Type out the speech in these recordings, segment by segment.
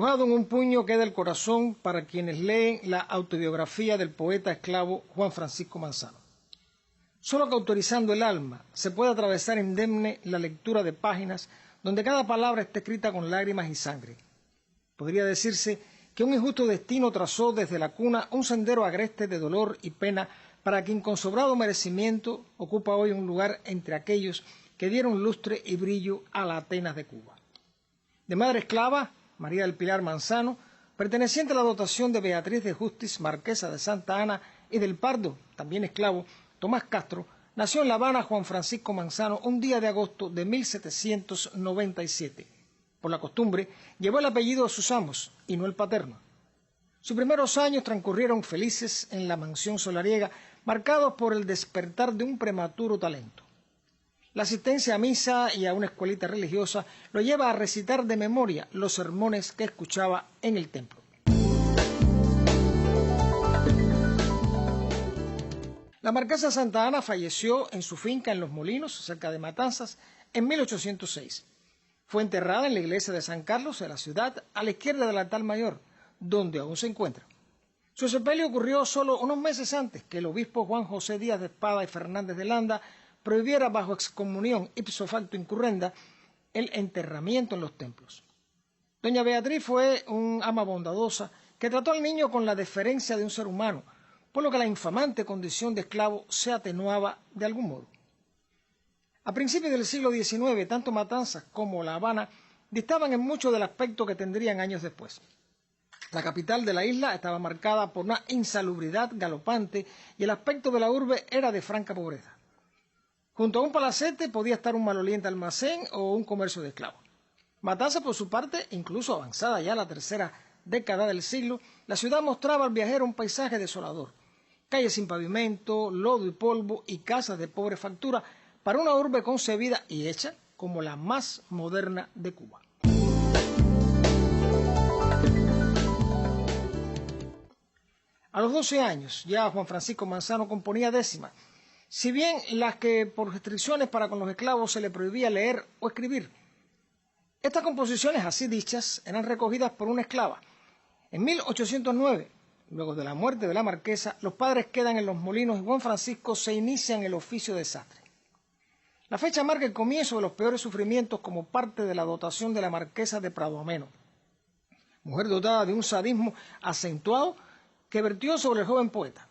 Estrujado en un puño queda el corazón para quienes leen la autobiografía del poeta esclavo Juan Francisco Manzano. Solo cauterizando el alma se puede atravesar indemne la lectura de páginas donde cada palabra está escrita con lágrimas y sangre. Podría decirse que un injusto destino trazó desde la cuna un sendero agreste de dolor y pena para quien con sobrado merecimiento ocupa hoy un lugar entre aquellos que dieron lustre y brillo a la Atenas de Cuba. De madre esclava, María del Pilar Manzano, perteneciente a la dotación de Beatriz de Justis, marquesa de Santa Ana, y del Pardo, también esclavo, Tomás Castro, nació en La Habana Juan Francisco Manzano un día de agosto de 1797. Por la costumbre, llevó el apellido de sus amos y no el paterno. Sus primeros años transcurrieron felices en la mansión solariega, marcados por el despertar de un prematuro talento. La asistencia a misa y a una escuelita religiosa lo lleva a recitar de memoria los sermones que escuchaba en el templo. La marquesa Santa Ana falleció en su finca en Los Molinos, cerca de Matanzas, en 1806. Fue enterrada en la iglesia de San Carlos de la ciudad, a la izquierda del altar mayor, donde aún se encuentra. Su sepelio ocurrió solo unos meses antes que el obispo Juan José Díaz de Espada y Fernández de Landa prohibiera bajo excomunión ipso facto incurrenda el enterramiento en los templos. Doña Beatriz fue un ama bondadosa que trató al niño con la deferencia de un ser humano, por lo que la infamante condición de esclavo se atenuaba de algún modo. A principios del siglo XIX, tanto Matanzas como La Habana distaban en mucho del aspecto que tendrían años después. La capital de la isla estaba marcada por una insalubridad galopante y el aspecto de la urbe era de franca pobreza. Junto a un palacete podía estar un maloliente almacén o un comercio de esclavos. Matanzas, por su parte, incluso avanzada ya la tercera década del siglo, la ciudad mostraba al viajero un paisaje desolador. Calles sin pavimento, lodo y polvo y casas de pobre factura para una urbe concebida y hecha como la más moderna de Cuba. A los 12 años ya Juan Francisco Manzano componía décimas, si bien las que por restricciones para con los esclavos se le prohibía leer o escribir. Estas composiciones así dichas eran recogidas por una esclava. En 1809, luego de la muerte de la marquesa, los padres quedan en Los Molinos y Juan Francisco se inicia en el oficio de sastre. La fecha marca el comienzo de los peores sufrimientos como parte de la dotación de la marquesa de Prado Ameno, mujer dotada de un sadismo acentuado que vertió sobre el joven poeta.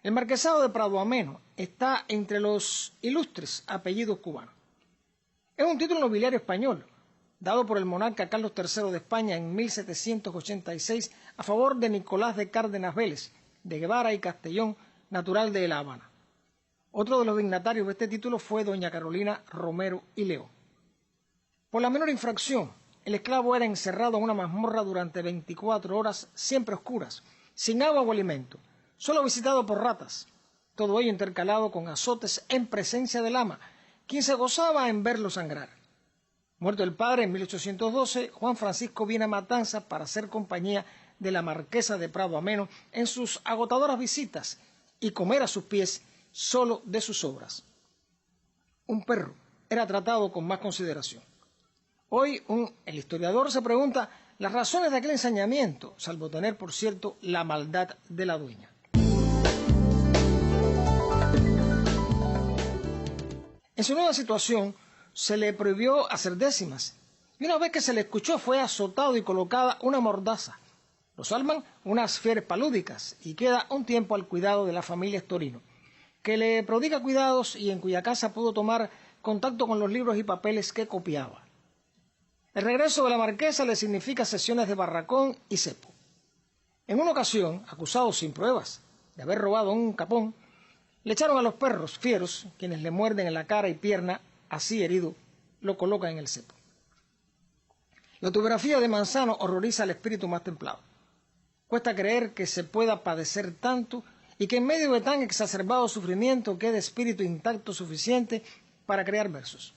El marquesado de Prado Ameno está entre los ilustres apellidos cubanos. Es un título nobiliario español, dado por el monarca Carlos III de España en 1786 a favor de Nicolás de Cárdenas Vélez, de Guevara y Castellón, natural de La Habana. Otro de los dignatarios de este título fue doña Carolina Romero y León. Por la menor infracción, el esclavo era encerrado en una mazmorra durante 24 horas, siempre oscuras, sin agua o alimento, solo visitado por ratas, todo ello intercalado con azotes en presencia del ama, quien se gozaba en verlo sangrar. Muerto el padre en 1812, Juan Francisco viene a Matanzas para hacer compañía de la marquesa de Prado Ameno en sus agotadoras visitas y comer a sus pies solo de sus obras. Un perro era tratado con más consideración. Hoy el historiador se pregunta las razones de aquel ensañamiento, salvo tener, por cierto, la maldad de la dueña. En su nueva situación se le prohibió hacer décimas, y una vez que se le escuchó fue azotado y colocada una mordaza. Lo salvan unas fieres palúdicas y queda un tiempo al cuidado de la familia Estorino, que le prodiga cuidados y en cuya casa pudo tomar contacto con los libros y papeles que copiaba. El regreso de la marquesa le significa sesiones de barracón y cepo. En una ocasión, acusado sin pruebas de haber robado un capón, le echaron a los perros fieros, quienes le muerden en la cara y pierna, así herido, lo colocan en el cepo. La autobiografía de Manzano horroriza al espíritu más templado. Cuesta creer que se pueda padecer tanto y que en medio de tan exacerbado sufrimiento quede espíritu intacto suficiente para crear versos.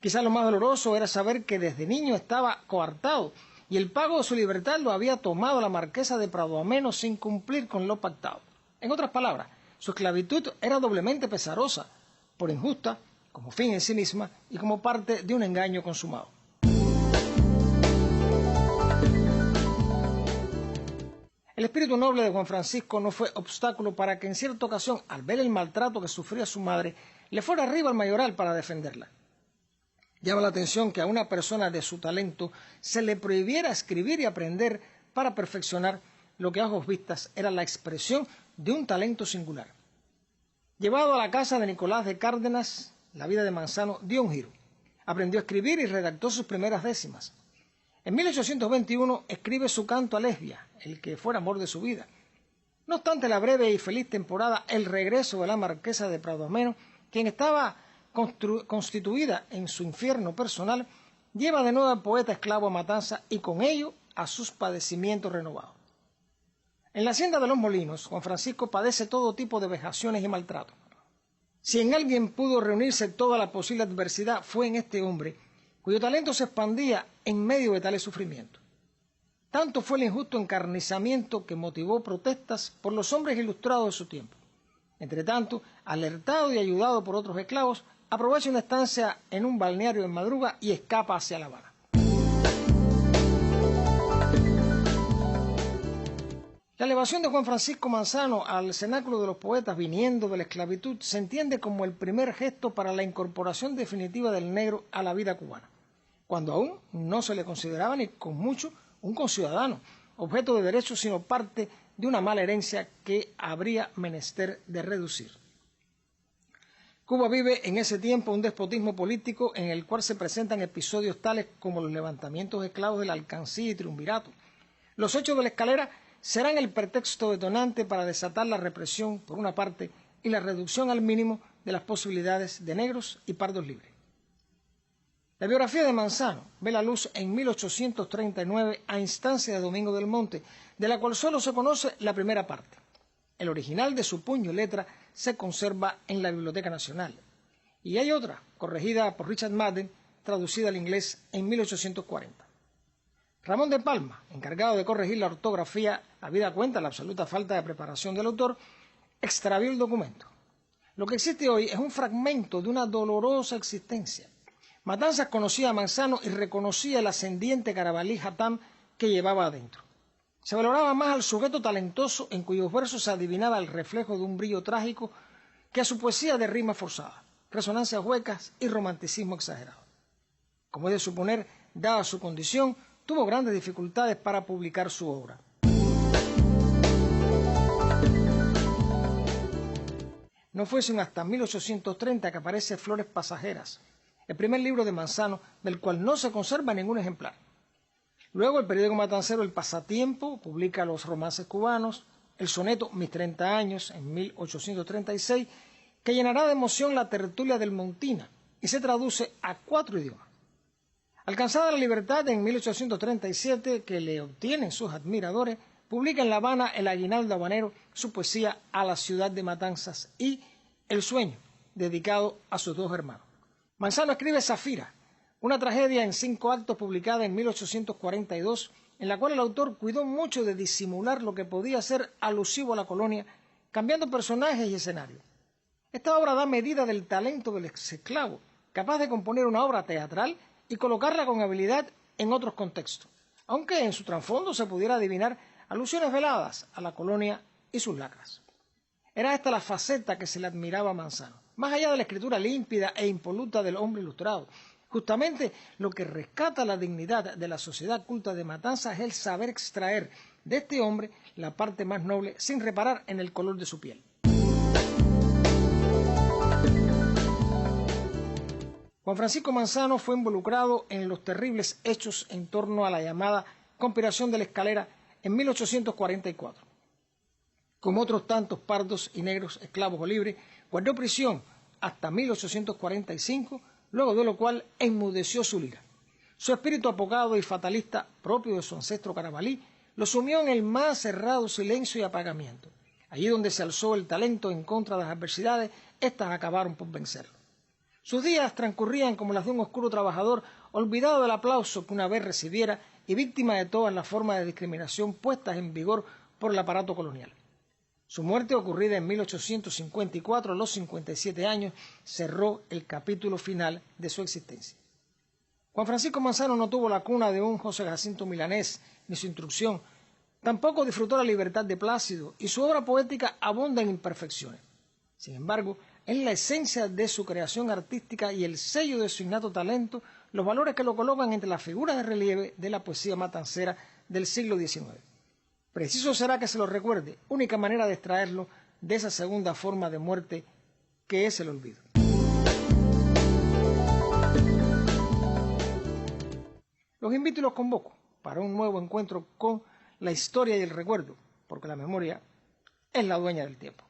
Quizá lo más doloroso era saber que desde niño estaba coartado y el pago de su libertad lo había tomado la marquesa de Prado Ameno sin cumplir con lo pactado. En otras palabras, su esclavitud era doblemente pesarosa, por injusta, como fin en sí misma y como parte de un engaño consumado. El espíritu noble de Juan Francisco no fue obstáculo para que en cierta ocasión, al ver el maltrato que sufría su madre, le fuera arriba al mayoral para defenderla. Llama la atención que a una persona de su talento se le prohibiera escribir y aprender para perfeccionar lo que a ojos vistas era la expresión de un talento singular. Llevado a la casa de Nicolás de Cárdenas, la vida de Manzano dio un giro. Aprendió a escribir y redactó sus primeras décimas. En 1821 escribe su canto a Lesbia, el que fuera amor de su vida. No obstante la breve y feliz temporada, el regreso de la marquesa de Pradomeno, quien estaba constituida en su infierno personal, lleva de nuevo al poeta esclavo a Matanzas y con ello a sus padecimientos renovados. En la hacienda de Los Molinos, Juan Francisco padece todo tipo de vejaciones y maltratos. Si en alguien pudo reunirse toda la posible adversidad, fue en este hombre, cuyo talento se expandía en medio de tales sufrimientos. Tanto fue el injusto encarnizamiento que motivó protestas por los hombres ilustrados de su tiempo. Entretanto, alertado y ayudado por otros esclavos, aprovecha una estancia en un balneario en Madruga y escapa hacia La Habana. La elevación de Juan Francisco Manzano al cenáculo de los poetas viniendo de la esclavitud se entiende como el primer gesto para la incorporación definitiva del negro a la vida cubana, cuando aún no se le consideraba ni con mucho un conciudadano, objeto de derechos, sino parte de una mala herencia que habría menester de reducir. Cuba vive en ese tiempo un despotismo político en el cual se presentan episodios tales como los levantamientos de esclavos de la alcancía y triunvirato. Los hechos de la Escalera serán el pretexto detonante para desatar la represión, por una parte, y la reducción al mínimo de las posibilidades de negros y pardos libres. La biografía de Manzano ve la luz en 1839 a instancia de Domingo del Monte, de la cual solo se conoce la primera parte. El original de su puño y letra se conserva en la Biblioteca Nacional. Y hay otra, corregida por Richard Madden, traducida al inglés en 1840. Ramón de Palma, encargado de corregir la ortografía, habida cuenta de la absoluta falta de preparación del autor, extravió el documento. Lo que existe hoy es un fragmento de una dolorosa existencia. Matanzas conocía a Manzano y reconocía el ascendiente Carabalí Hatam que llevaba adentro. Se valoraba más al sujeto talentoso en cuyos versos se adivinaba el reflejo de un brillo trágico que a su poesía de rima forzada, resonancias huecas y romanticismo exagerado. Como es de suponer, dada su condición, tuvo grandes dificultades para publicar su obra. No fue sino hasta 1830 que aparece Flores Pasajeras, el primer libro de Manzano, del cual no se conserva ningún ejemplar. Luego el periódico matancero El Pasatiempo publica los romances cubanos, el soneto Mis 30 años, en 1836, que llenará de emoción la tertulia del Montina y se traduce a 4 idiomas. Alcanzada la libertad en 1837, que le obtienen sus admiradores, publica en La Habana El Aguinaldo Habanero, su poesía A la ciudad de Matanzas y El sueño, dedicado a sus 2 hermanos. Manzano escribe Zafira, una tragedia en 5 actos publicada en 1842, en la cual el autor cuidó mucho de disimular lo que podía ser alusivo a la colonia, cambiando personajes y escenarios. Esta obra da medida del talento del exesclavo, capaz de componer una obra teatral y colocarla con habilidad en otros contextos, aunque en su trasfondo se pudiera adivinar alusiones veladas a la colonia y sus lacras. Era esta la faceta que se le admiraba a Manzano, más allá de la escritura límpida e impoluta del hombre ilustrado. Justamente lo que rescata la dignidad de la sociedad culta de Matanzas es el saber extraer de este hombre la parte más noble sin reparar en el color de su piel. Juan Francisco Manzano fue involucrado en los terribles hechos en torno a la llamada conspiración de la Escalera en 1844. Como otros tantos pardos y negros, esclavos o libres, guardó prisión hasta 1845, luego de lo cual enmudeció su lira. Su espíritu apocado y fatalista, propio de su ancestro Carabalí, lo sumió en el más cerrado silencio y apagamiento. Allí donde se alzó el talento en contra de las adversidades, éstas acabaron por vencerlo. Sus días transcurrían como las de un oscuro trabajador, olvidado del aplauso que una vez recibiera y víctima de todas las formas de discriminación puestas en vigor por el aparato colonial. Su muerte, ocurrida en 1854, a los 57 años, cerró el capítulo final de su existencia. Juan Francisco Manzano no tuvo la cuna de un José Jacinto Milanés, ni su instrucción, Tampoco disfrutó la libertad de Plácido y su obra poética abunda en imperfecciones. Sin embargo, es la esencia de su creación artística y el sello de su innato talento los valores que lo colocan entre las figuras de relieve de la poesía matancera del siglo XIX. Preciso será que se lo recuerde, única manera de extraerlo de esa segunda forma de muerte que es el olvido. Los invito y los convoco para un nuevo encuentro con la historia y el recuerdo, porque la memoria es la dueña del tiempo.